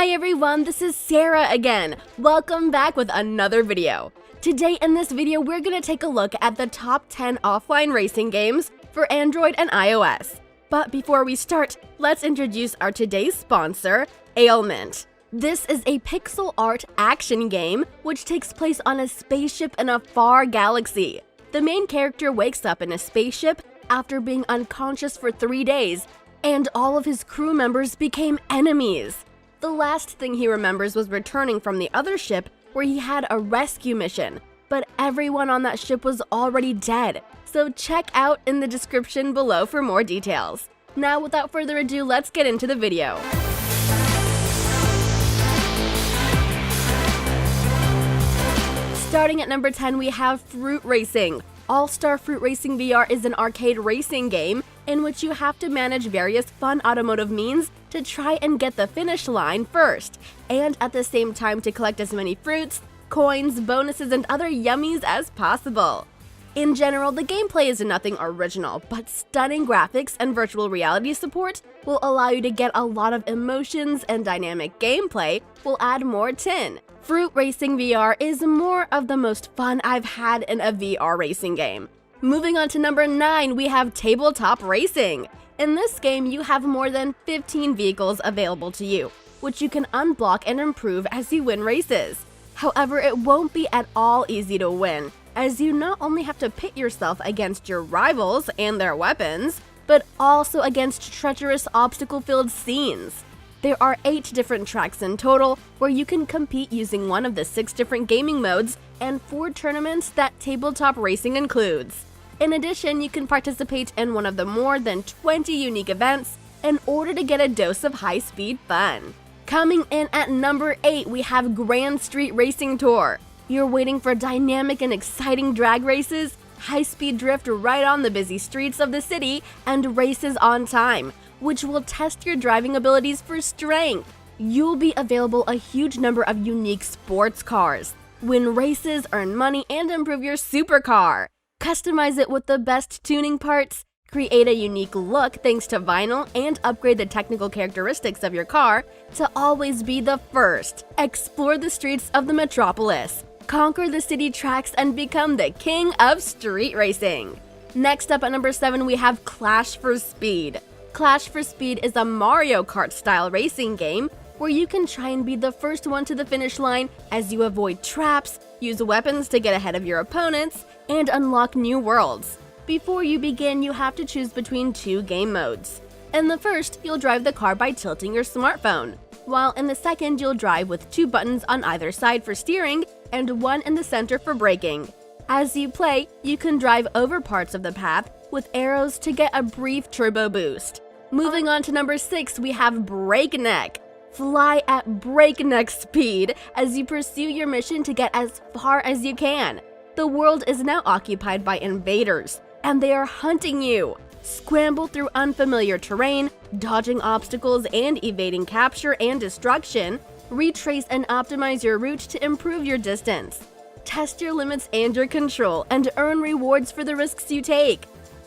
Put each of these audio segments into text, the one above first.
Hi everyone, this is Sarah again. Welcome back with another video. Today in this video, we're gonna take a look at the top 10 offline racing games for Android and iOS. But before we start, let's introduce our today's sponsor, Ailment. This is a pixel art action game which takes place on a spaceship in a far galaxy. The main character wakes up in a spaceship after being unconscious for 3 days, and all of his crew members became enemies. The last thing he remembers was returning from the other ship where he had a rescue mission, but everyone on that ship was already dead, so check out in the description below for more details. Now without further ado, let's get into the video. Starting at number 10, we have Fruit Racing. All-Star Fruit Racing VR is an arcade racing game in which you have to manage various fun automotive means to try and get the finish line first, and at the same time to collect as many fruits, coins, bonuses, and other yummies as possible. In general, the gameplay is nothing original, but stunning graphics and virtual reality support will allow you to get a lot of emotions, and dynamic gameplay will add more tin. Fruit Racing VR is more of the most fun I've had in a VR racing game. Moving on to number 9, we have Tabletop Racing. In this game, you have more than 15 vehicles available to you, which you can unblock and improve as you win races. However, it won't be at all easy to win, as you not only have to pit yourself against your rivals and their weapons, but also against treacherous obstacle-filled scenes. There are 8 different tracks in total, where you can compete using one of the 6 different gaming modes and 4 tournaments that Tabletop Racing includes. In addition, you can participate in one of the more than 20 unique events in order to get a dose of high-speed fun. Coming in at number 8, we have Grand Street Racing Tour. You're waiting for dynamic and exciting drag races, high-speed drift right on the busy streets of the city, and races on time, which will test your driving abilities for strength. You'll be available a huge number of unique sports cars. Win races, earn money, and improve your supercar. Customize it with the best tuning parts, create a unique look thanks to vinyl, and upgrade the technical characteristics of your car to always be the first. Explore the streets of the metropolis, conquer the city tracks, and become the king of street racing. Next up at number 7, we have Clash for Speed. Clash for Speed is a Mario Kart-style racing game where you can try and be the first one to the finish line as you avoid traps, use weapons to get ahead of your opponents, and unlock new worlds. Before you begin, you have to choose between 2 game modes. In the first, you'll drive the car by tilting your smartphone, while in the second, you'll drive with 2 buttons on either side for steering and 1 in the center for braking. As you play, you can drive over parts of the path with arrows to get a brief turbo boost. Moving on to number 6, we have Breakneck. Fly at breakneck speed as you pursue your mission to get as far as you can. The world is now occupied by invaders, and they are hunting you. Scramble through unfamiliar terrain, dodging obstacles and evading capture and destruction. Retrace and optimize your route to improve your distance. Test your limits and your control, and earn rewards for the risks you take.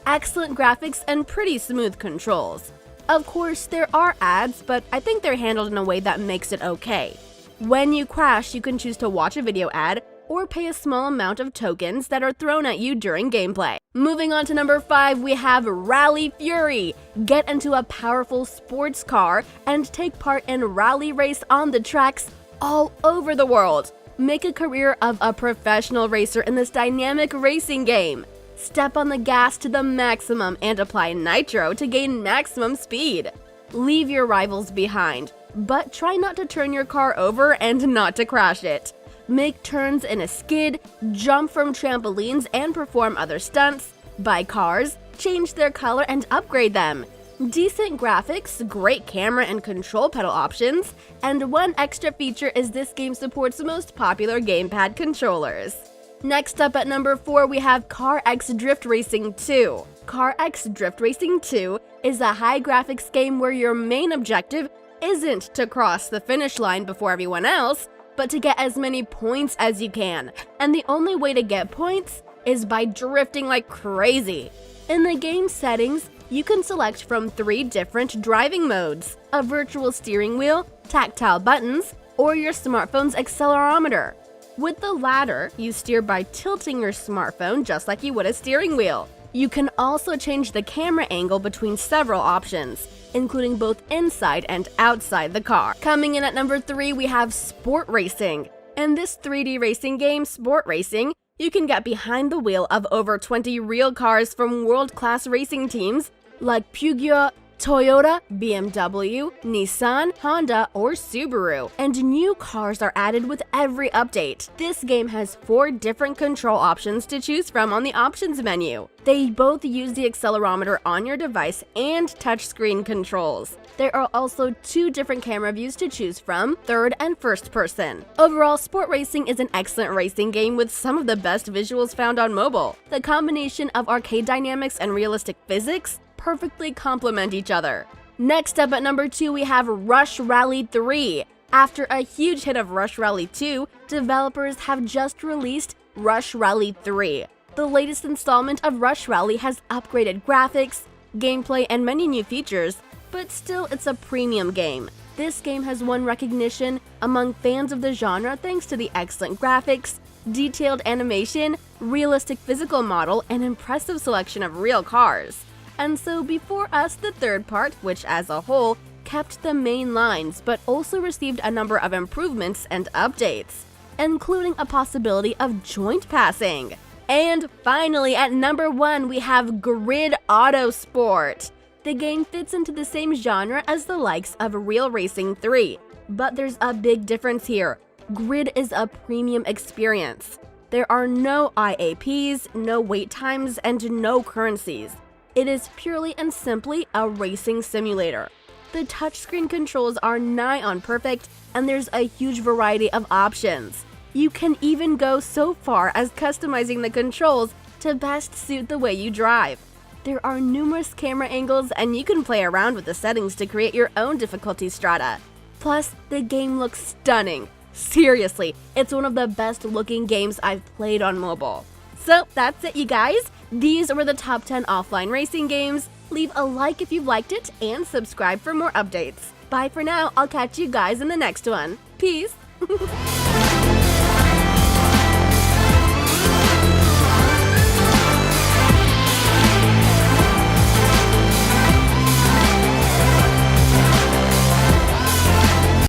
Excellent graphics and pretty smooth controls. Of course, there are ads, but I think they're handled in a way that makes it okay. When you crash, you can choose to watch a video ad or pay a small amount of tokens that are thrown at you during gameplay. Moving on to number 5, we have Rally Fury. Get into a powerful sports car and take part in rally race on the tracks all over the world. Make a career of a professional racer in this dynamic racing game. Step on the gas to the maximum and apply nitro to gain maximum speed. Leave your rivals behind, but try not to turn your car over and not to crash it. Make turns in a skid, jump from trampolines, and perform other stunts. Buy cars, change their color, and upgrade them. Decent graphics, great camera and control pedal options, and one extra feature is this game supports the most popular gamepad controllers. Next up at number 4, we have CarX Drift Racing 2. CarX Drift Racing 2 is a high graphics game where your main objective isn't to cross the finish line before everyone else, but to get as many points as you can. And the only way to get points is by drifting like crazy. In the game settings, You can select from 3 different driving modes: a virtual steering wheel, tactile buttons, or your smartphone's accelerometer. With the latter, you steer by tilting your smartphone just like you would a steering wheel. You can also change the camera angle between several options, including both inside and outside the car. Coming in at number 3, we have Sport Racing. In this 3D racing game, Sport Racing, you can get behind the wheel of over 20 real cars from world-class racing teams like Peugeot, Toyota, BMW, Nissan, Honda, or Subaru, and new cars are added with every update. This game has 4 different control options to choose from on the options menu. They both use the accelerometer on your device and touchscreen controls. There are also 2 different camera views to choose from, third and first person. Overall, Sport Racing is an excellent racing game with some of the best visuals found on mobile. The combination of arcade dynamics and realistic physics perfectly complement each other. Next up at number 2, we have Rush Rally 3. After a huge hit of Rush Rally 2, developers have just released Rush Rally 3. The latest installment of Rush Rally has upgraded graphics, gameplay, and many new features, but still it's a premium game. This game has won recognition among fans of the genre thanks to the excellent graphics, detailed animation, realistic physical model, and impressive selection of real cars. And so before us, the third part, which as a whole kept the main lines but also received a number of improvements and updates, including a possibility of joint passing. And finally, at number 1, we have Grid Autosport. The game fits into the same genre as the likes of Real Racing 3, but there's a big difference here. Grid is a premium experience. There are no IAPs, no wait times, and no currencies. It is purely and simply a racing simulator. The touchscreen controls are nigh on perfect, and there's a huge variety of options. You can even go so far as customizing the controls to best suit the way you drive. There are numerous camera angles, and you can play around with the settings to create your own difficulty strata. Plus, the game looks stunning. Seriously, it's one of the best looking games I've played on mobile. So that's it, you guys. These were the top 10 offline racing games. Leave a like if you liked it and subscribe for more updates. Bye for now. I'll catch you guys in the next one. Peace.